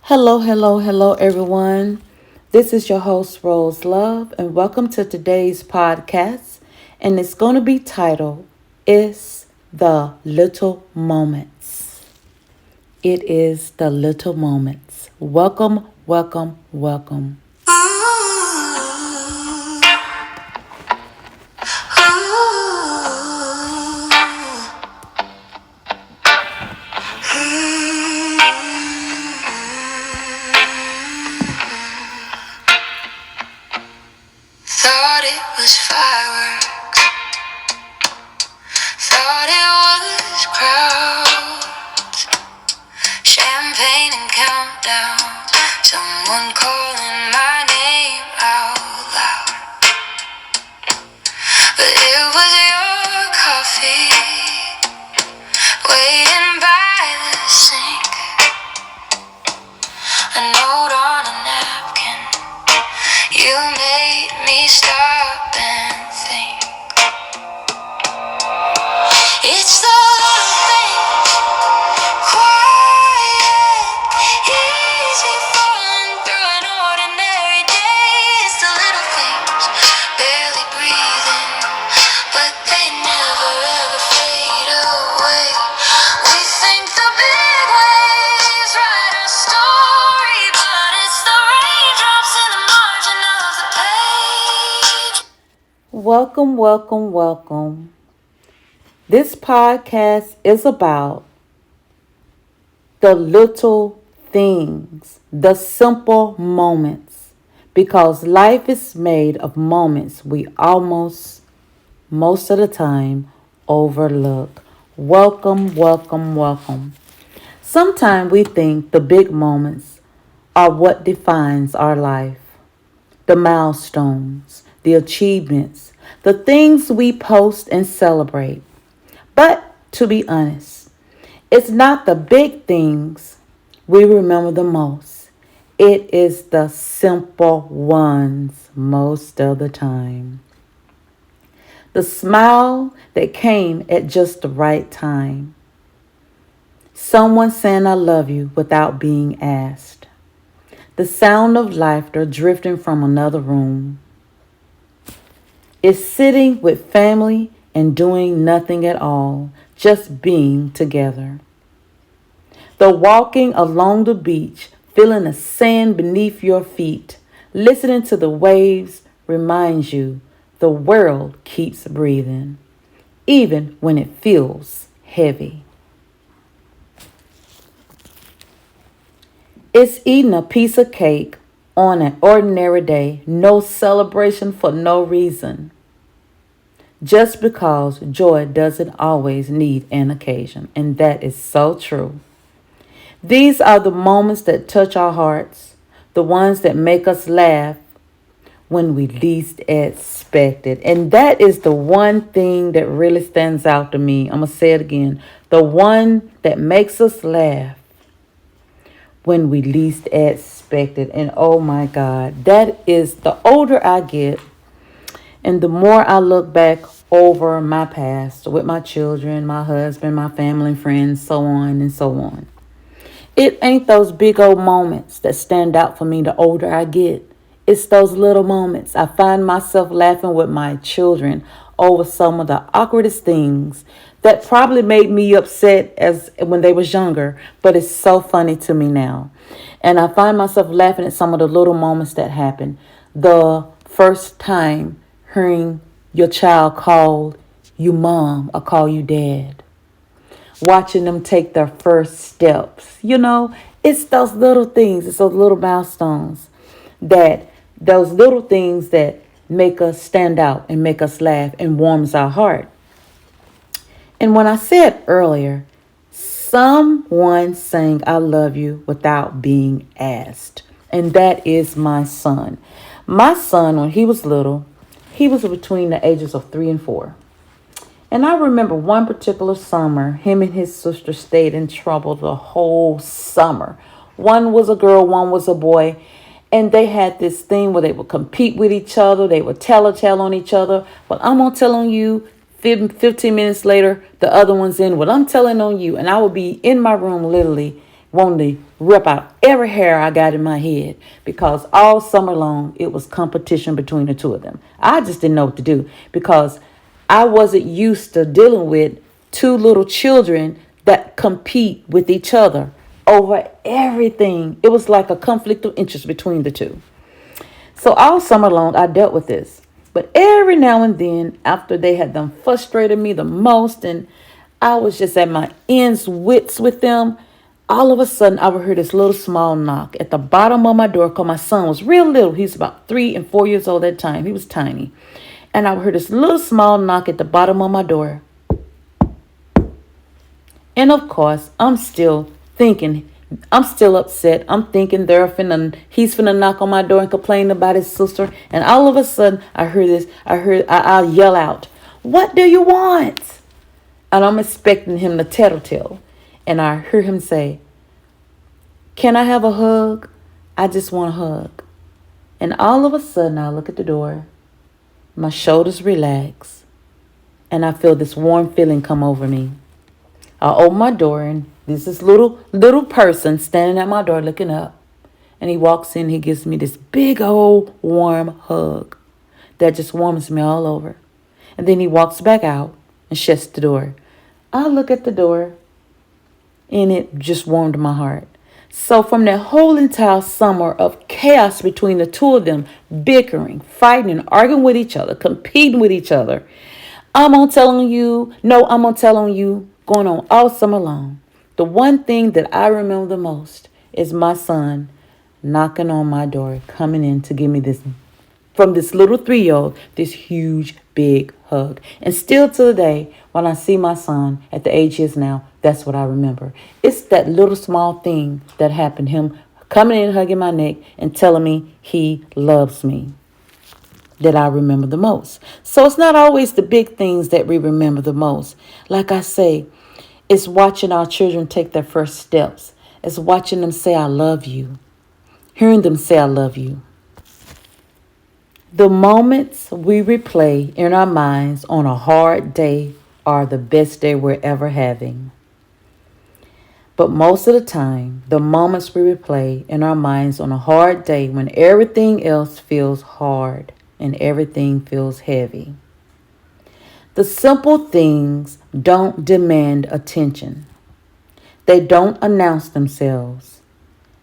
Hello, hello, hello, everyone. This is your host, Rose Love, and welcome to today's podcast. And it's going to be titled, It's the Little Moments. It is the little moments. Welcome, welcome, welcome. Thought it was fireworks, thought it was crowds, champagne and countdown, someone calling my name out loud. But it was your coffee, waiting by the sink, a note on a napkin. You made me stop and think. It's the little things, quiet, easy falling through an ordinary day. It's the little things, barely breathing, but they never ever fade away. We think the big waves write our story, but it's the raindrops in the margin of the page. Welcome, welcome, welcome. This podcast is about the little things, the simple moments, because life is made of moments we most of the time, overlook. Welcome, welcome, welcome. Sometimes we think the big moments are what defines our life, the milestones, the achievements, the things we post and celebrate. But to be honest, it's not the big things we remember the most. It is the simple ones most of the time. The smile that came at just the right time. Someone saying I love you without being asked. The sound of laughter drifting from another room. It's sitting with family and doing nothing at all, just being together. The walking along the beach, feeling the sand beneath your feet, listening to the waves reminds you the world keeps breathing, even when it feels heavy. It's eating a piece of cake on an ordinary day, no celebration for no reason. Just because joy doesn't always need an occasion, and that is so true. These are the moments that touch our hearts, the ones that make us laugh when we least expect it. And that is the one thing that really stands out to me. I'm going to say it again. The one that makes us laugh when we least expect it. And oh my God, that is the older I get and the more I look back over my past with my children, my husband, my family and friends, so on and so on. It ain't those big old moments that stand out for me the older I get. It's those little moments. I find myself laughing with my children over some of the awkwardest things that probably made me upset as when they was younger, but it's so funny to me now. And I find myself laughing at some of the little moments that happen. The first time hearing your child call you mom or call you dad. Watching them take their first steps. It's those little things. It's those little milestones those little things that make us stand out and make us laugh and warms our heart. And when I said earlier, someone saying I love you without being asked. And that is my son. My son, when he was little, he was between the ages of 3 and 4. And I remember one particular summer, him and his sister stayed in trouble the whole summer. One was a girl, one was a boy. And they had this thing where they would compete with each other. They would tell a tale on each other. Well, I'm going to tell on you. 15 minutes later, the other one's in. Well, I'm telling on you. And I would be in my room literally wanting to rip out every hair I got in my head, because all summer long it was competition between the two of them. I just didn't know what to do, because I wasn't used to dealing with two little children that compete with each other over everything. It was like a conflict of interest between the two. So all summer long, I dealt with this. But every now and then, after they had done frustrated me the most, and I was just at my ends wits with them, all of a sudden I would hear this little small knock at the bottom of my door, because my son was real little. He was about 3 and 4 years old at the time. He was tiny. And I would hear this little small knock at the bottom of my door. And of course, I'm still thinking, I'm still upset. I'm thinking he's finna knock on my door and complain about his sister. And all of a sudden, I hear this. I'll yell out, "What do you want?" And I'm expecting him to tattletale. And I hear him say, "Can I have a hug? I just want a hug." And all of a sudden, I look at the door. My shoulders relax. And I feel this warm feeling come over me. I open my door, and there's this little person standing at my door looking up. And he walks in, he gives me this big old warm hug that just warms me all over. And then he walks back out and shuts the door. I look at the door, and it just warmed my heart. So from that whole entire summer of chaos between the two of them, bickering, fighting, and arguing with each other, competing with each other, I'm on telling you, going on all summer long. The one thing that I remember the most is my son knocking on my door, coming in to give me this, from this little 3-year-old, this huge, big hug. And still to the day, when I see my son at the age he is now, that's what I remember. It's that little small thing that happened, him coming in, hugging my neck, and telling me he loves me, that I remember the most. So it's not always the big things that we remember the most. Like I say, it's watching our children take their first steps. It's watching them say, "I love you." Hearing them say, "I love you." The moments we replay in our minds on a hard day are the best day we're ever having. But most of the time, the moments we replay in our minds on a hard day, when everything else feels hard and everything feels heavy. The simple things don't demand attention. They don't announce themselves.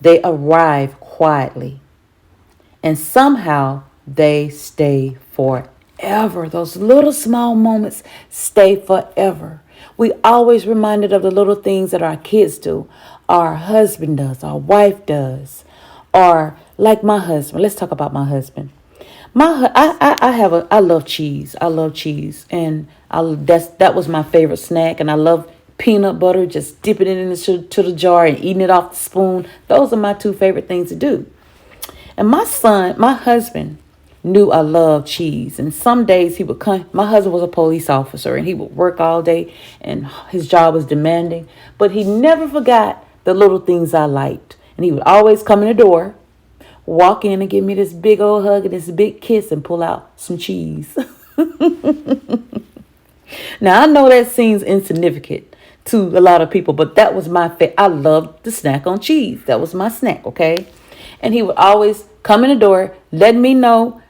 They arrive quietly. And somehow they stay forever. Those little small moments stay forever. We always reminded of the little things that our kids do, our husband does, our wife does, or like my husband. Let's talk about my husband. I love cheese. I love cheese, and that was my favorite snack. And I love peanut butter, just dipping it into to the jar and eating it off the spoon. Those are my two favorite things to do. And my husband, knew I loved cheese. And some days he would come. My husband was a police officer, and he would work all day, and his job was demanding. But he never forgot the little things I liked, and he would always come in the door, walk in and give me this big old hug and this big kiss and pull out some cheese. Now, I know that seems insignificant to a lot of people, but that was my I loved to snack on cheese. That was my snack, okay? And he would always come in the door, letting me know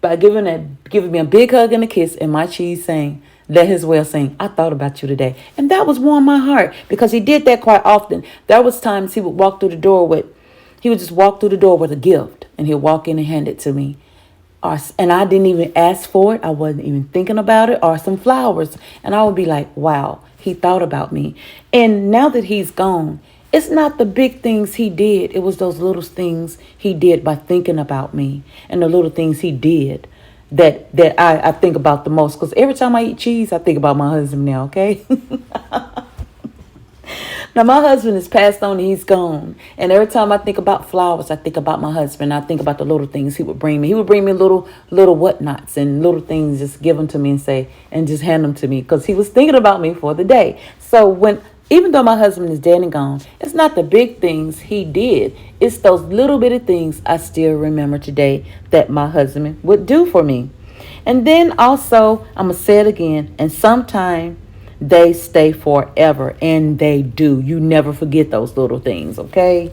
by giving me a big hug and a kiss, and my cheese saying, let his way of saying, "I thought about you today." And that was warm my heart, because he did that quite often. There was times he would just walk through the door with a gift, and he'll walk in and hand it to me. And I didn't even ask for it. I wasn't even thinking about it, or some flowers. And I would be like, wow, he thought about me. And now that he's gone, it's not the big things he did. It was those little things he did by thinking about me, and the little things he did that I think about the most. Because every time I eat cheese, I think about my husband now, okay? Now, my husband is passed on and he's gone. And every time I think about flowers, I think about my husband. I think about the little things he would bring me. He would bring me little whatnots and little things, just give them to me and just hand them to me, because he was thinking about me for the day. So even though my husband is dead and gone, it's not the big things he did. It's those little bitty things I still remember today that my husband would do for me. And then also, I'm going to say it again, and sometimes they stay forever, and they do. You never forget those little things, okay?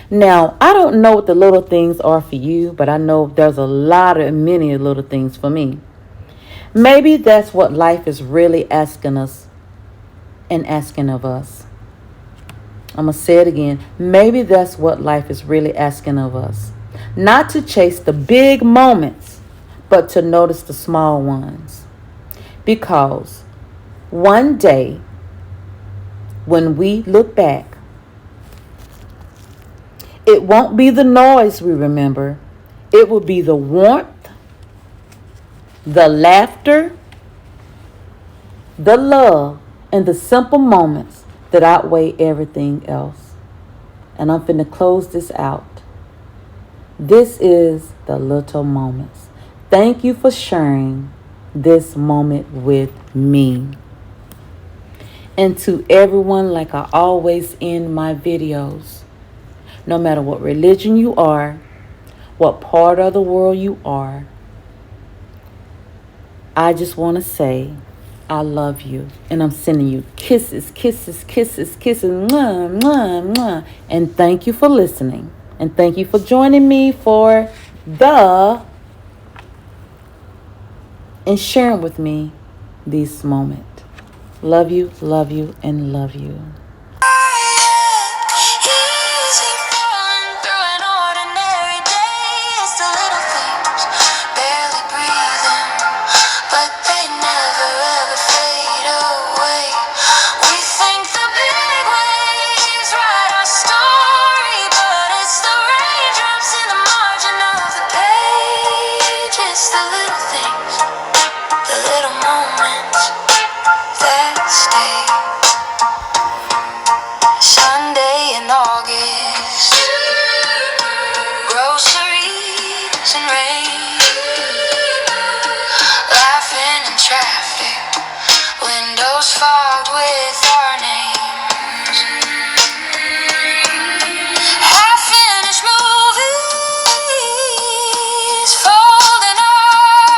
Now, I don't know what the little things are for you, but I know there's a lot of many little things for me. Maybe that's what life is really asking us and asking of us. I'm going to say it again. Maybe that's what life is really asking of us. Not to chase the big moments, but to notice the small ones. Because one day, when we look back, it won't be the noise we remember. It will be the warmth, the laughter, the love, and the simple moments that outweigh everything else. And I'm finna close this out. This is the little moments. Thank you for sharing this moment with me. And to everyone, like I always end my videos, no matter what religion you are, what part of the world you are, I just want to say I love you. And I'm sending you kisses, kisses, kisses, kisses, mwah, mwah, mwah. And thank you for listening. And thank you for joining me for and sharing with me this moment. Love you, and love you. Easy falling through an ordinary day. It's the little things, barely breathing, but they never ever fade away. We think the big waves write our story, but it's the raindrops in the margin of the page. It's the little things, the little moments that stay. Sunday in August, groceries and rain, laughing in traffic, windows fogged with